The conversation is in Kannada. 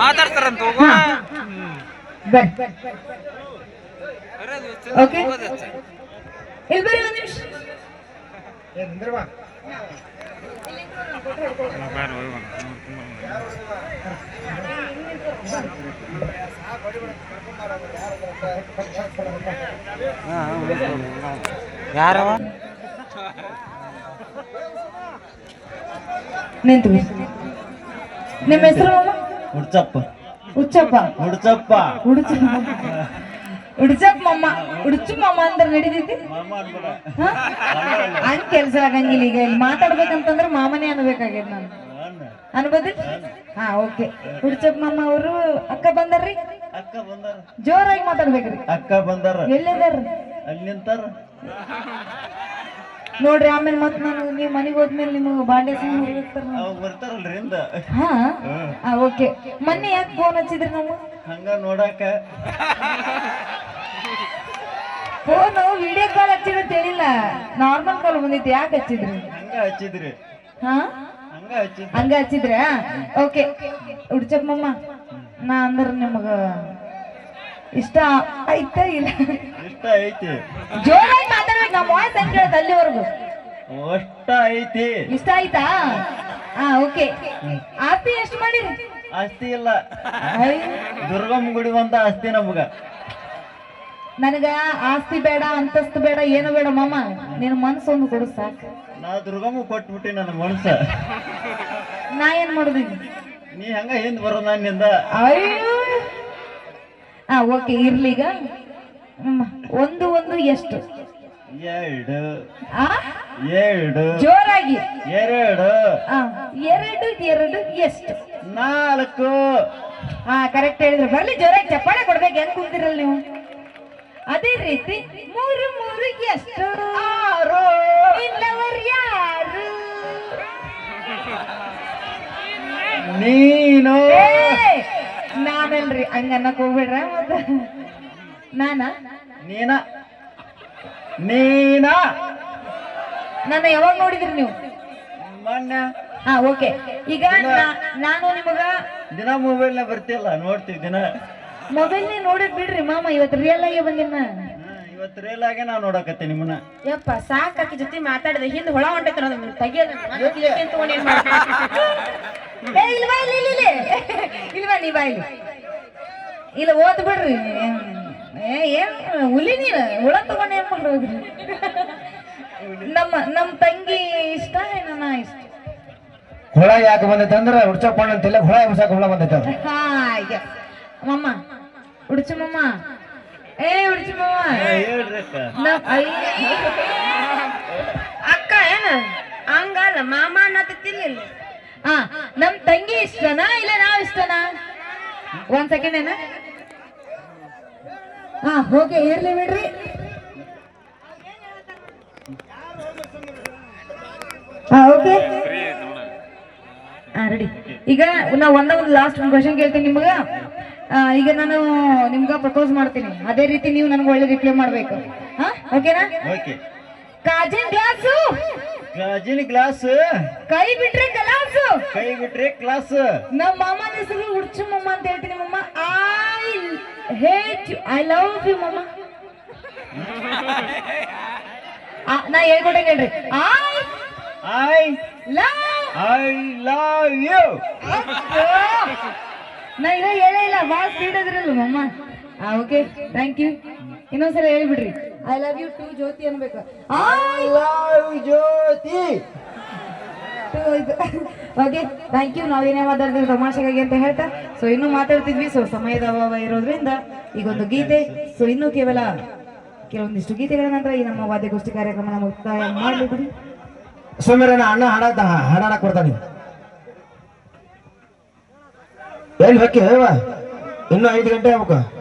ಮಾತಾಡ್ತಾರಂತ ಓಕೆ ಇಲ್ಲಿ ಬರ್ರಿ ಒಂದು ನಿಮಿಷ ಯಾರವ ನಿಂತು ನಿಮ್ಮ ಹೆಸರು ಹುಡ್ಚಪ್ಪ ಹುಚ್ಚಪ್ಪ ಹುಡ್ಚಪ್ಪ ಉಡ್ಸಪ್ ಮಮ್ಮ ಉಡ್ಚು ಮಮ್ಮ ಅಂದ್ರೆ ನಡೀತೈತಿ ಹಂಗ ಕೆಲ್ಸ ಆಗಂಗಿಲ್ಲ ಈಗ ಇಲ್ಲಿ ಮಾತಾಡ್ಬೇಕಂತಂದ್ರೆ ಮಾಮನೇ ಅನ್ಬೇಕಾಗ್ಯದ ನಾನು ಅನ್ಬೋದಿ ಹಾ ಓಕೆ ಉಡ್ಚಪ್ ಮಮ್ಮ ಅವರು ಅಕ್ಕ ಬಂದಾರ್ರಿ ಅಕ್ಕ ಬಂದಾರ ಜೋರಾಗಿ ಮಾತಾಡ್ಬೇಕ್ರಿ ಅಕ್ಕ ಬಂದಾರ ಎಲ್ಲಿದಾರ ಅಲ್ಲಿ ನಿಂತಾರ ನೋಡ್ರಿ ಆಮೇಲೆ ಮತ್ ನಾನು ನೀವ್ ಮನೆಗೆ ಹೋದ್ಮೇಲೆ ನಿಮ್ಗೆ ಬಾಂಡೆ ಬರ್ತಾರಲ್ರಿ ಹಿಂದ ಹಾ ಓಕೆ ಮೊನ್ನೆ ಯಾಕೆ ಫೋನ್ ಹಚ್ಚಿದ್ರಿ ನಾವು ಹಂಗ ನೋಡಾಕ ಫೋನು ವಿಡಿಯೋ ಕಾಲ್ ಹಚ್ಚಿದ್ರೆ ತಿಳಿಲ್ಲ ನಾರ್ಮಲ್ ಕಾಲ್ ಬಂದಿತ್ತು ಯಾಕೆ ಹಚ್ಚಿದ್ರಿ ಹಂಗ ಹಚ್ಚಿದ್ರಿ ಹಾ ಹಂಗ ಹಚ್ಚಿದ್ರ ಓಕೆ ಉಡ್ಚಪ್ಪಮ್ಮ ನಾ ಅಂದ್ರ ನಿಮಗ ಇಷ್ಟ ಆಯ್ತಾ ಇಲ್ಲ ಇಷ್ಟ ಐತಿ ಜೋರಾಗಿ ಮಾತಾಡ್ಬೇಕು ನಮ್ಮ ವಾಯ್ಸ್ ಹೆಂಗ್ ಕೇಳತ್ ಅಲ್ಲಿವರೆಗೂ ಅಷ್ಟ ಐತಿ ಇಷ್ಟ ಆಯ್ತಾ ಹಾ ಓಕೆ ಆಸ್ತಿ ಎಷ್ಟು ಮಾಡಿರಿ ಆಸ್ತಿ ಇಲ್ಲ ದುರ್ಗಮ್ಮ ಗುಡಿ ಬಂದ ಆಸ್ತಿ ನಮಗ ನನಗ ಆಸ್ತಿ ಬೇಡ ಅಂತಸ್ತು ಬೇಡ ಏನು ಬೇಡ ಮಾಮ ನಿನ್ ಮನ್ಸು ಒಂದು ಕೊಡು ಸಾಕು ನಾ ದುರ್ಗಮ್ಮ ಕೊಟ್ಬಿಟ್ಟಿ ನನ್ನ ಮನ್ಸ ನಾ ಏನ್ ಮಾಡುದು ನೀ ಹಂಗ ಹಿಂದ್ ಬರೋ ನನ್ನಿಂದ ಅಯ್ಯೋ ಹಾ ಓಕೆ ಇರ್ಲೀಗ ಒಂದು ಒಂದು ಎಷ್ಟು ಎರಡು ಆ ಎರಡು ಜೋರಾಗಿ ಎರಡು ಎರಡು ಎರಡು ಎಷ್ಟು ನಾಲ್ಕು ಹಾ ಕರೆಕ್ಟ್ ಹೇಳಿದ್ರು ಬರ್ಲಿ ಜೋರಾಗಿ ಚಪ್ಪಾಳೆ ಕೊಡ್ಬೇಕು ಹೆಂಗ್ ಕುಂತಿರಲ್ಲ ನೀವು ಅದೇ ರೀತಿ ಮೂರು ಮೂರು ಎಷ್ಟು ಆರು ಇಲ್ಲವರು ಯಾರು ನೀನು ನಾನಲ್ರಿ ಹಂಗ ಅನ್ನಕ್ ಹೋಗ್ಬಿಡ್ರ ಮತ್ತ ನಾನ ನೀನ ನೀನ ನನ್ನ ಯಾವಾಗ ನೋಡಿದ್ರಿ ನೀವು ಮೊನ್ನೆ ಹಾ ಓಕೆ ಈಗ ನಾನು ನಿಮಗ ದಿನ ಮೊಬೈಲ್ ಬರ್ತಿಲ್ಲ ನೋಡ್ತೀವಿ ದಿನ ಮೊಬೈಲ್ ನೋಡಿದ್ ಬಿಡ್ರಿ ಮಾಮ ಇವತ್ತು ರಿಯಲ್ ಆಗಿ ಬಂದಿನ ಇವತ್ತು ರೇಲ್ ಆಗಿ ನಾವ್ ನೋಡಕತ್ತೆ ನಿಮ್ಮನ್ನ ಯಪ್ಪ ಸಾಕಾಕಿ ಜೊತೆ ಮಾತಾಡಿದ ಹಿಂದ್ ಹೊಳ ಹೊಂಟೈತಿ ತೆಗಿಯೋದು ಇಲ್ವಾ ನೀ ಬಾ ಇಲ್ಲಿ ಇಲ್ಲ ಓದ್ ಬಿಡ್ರಿ ಏನ್ ಹುಲಿ ನೀನು ಹುಳ ತಗೊಂಡ್ ಏನ್ ಮಾಡೋದ್ರಿ ನಮ್ಮ ತಂಗಿ ಇಷ್ಟ ಏನ ನಾ ಇಷ್ಟ ಹುಳ ಯಾಕೆ ಬಂದೈತೆ ಅಂದ್ರೆ ಹುಡ್ಚಪ್ಪ ಅಂತಿಲ್ಲ ಹುಳ ಎಬ್ಸಾಕ ಹುಳ ಬಂದೈತೆ ಹಾ ಮಮ್ಮ ಉಡ್ಚು ಮಮ್ಮ ಉಡ್ಚು ಮಮ್ಮ ಅಕ್ಕ ಏನ ಹಂಗಲ್ಲ ಮಾಮ ಅನ್ನತ್ತಿಲ್ಲ ಹಾ ನಮ್ ತಂಗಿ ಇಷ್ಟನಾ ಇಲ್ಲ ನಾವ್ ಇಷ್ಟನಾ ಒಂದ್ ಸೆಕೆಂಡ್ ಏನ ಹಾ ಓಕೆ ಇರ್ಲಿ ಬಿಡ್ರಿ ಹಾ ಓಕೆ ರೆಡಿ ಈಗ ನಾ ಒಂದು ಲಾಸ್ಟ್ ಕ್ವಶನ್ ಕೇಳ್ತೀನಿ ನಿಮ್ಗ ಈಗ ನಾನು ನಿಮ್ಗ ಪ್ರಪೋಸ್ ಮಾಡ್ತೀನಿ ಅದೇ ರೀತಿ ನೀವು ನನಗೆ ಒಳ್ಳೆ ರಿಪ್ಲೈ ಮಾಡ್ಬೇಕು ಹಾ ಓಕೆನಾ ಕಾಜಿನ ಗ್ಲಾಸು ಗಾಜಿನ ಗ್ಲಾಸ್ ಕೈ ಬಿಟ್ರೆ ಗ್ಲಾಸು ಕೈ ಬಿಟ್ರೆ ಕ್ಲಾಸ್ ನಮ್ಮ ಮಾಮನ ಹೆಸರು ಉಡ್ಚು ಮಮ್ಮ ಅಂತ ಹೇಳ್ತೀನಿ mamma I hate you I love you mamma ನಾ ಹೇಳ್ಕೊಟ್ಟಂಗೆ ಹೇಳ್ರಿ ಐ ಲವ್ ಯು ನಾ ಇನ್ನ ಹೇಳೇ ಇಲ್ಲ ಭಾಳ ಸ್ಪೀಡ್ ಅದ್ರಲ್ಲ ಮಮ್ಮ ಓಕೆ ಥ್ಯಾಂಕ್ ಯು ಇನ್ನೊಂದ್ಸಲ ಹೇಳ್ಬಿಡ್ರಿ I love you too Jyothi ಅನ್ಬೇಕು I love Jyothi okay thank you ನಾವೇನೇ ಮಾತಾಡ್ತೀವಿ ತಮಾಷೆಗಾಗಿ ಅಂತ ಹೇಳ್ತಾ ಸೊ ಇನ್ನೂ ಮಾತಾಡ್ತಿದ್ವಿ ಸೊ ಸಮಯದ ಅಭಾವ ಇರೋದ್ರಿಂದ ಈಗೊಂದು ಗೀತೆ ಸೊ ಇನ್ನೂ ಕೆಲವೊಂದಿಷ್ಟು ಗೀತೆಗಳ ನಂತರ ಈ ನಮ್ಮ ವಾದ್ಯಗೋಷ್ಠಿ ಕಾರ್ಯಕ್ರಮ ಮುಕ್ತಾಯ ಮಾಡ್ಲಿದ್ರಿ ಸೋಮ್ಯರಣ್ಣ ಅಣ್ಣ ಹಾಡಾಡಕ್ ಬರ್ತಾನೆ ಎಲ್ಲಿ ಹೊಕ್ಕಿ ಇನ್ನೂ 5 ಗಂಟೆ ಆಗ್ಬೇಕು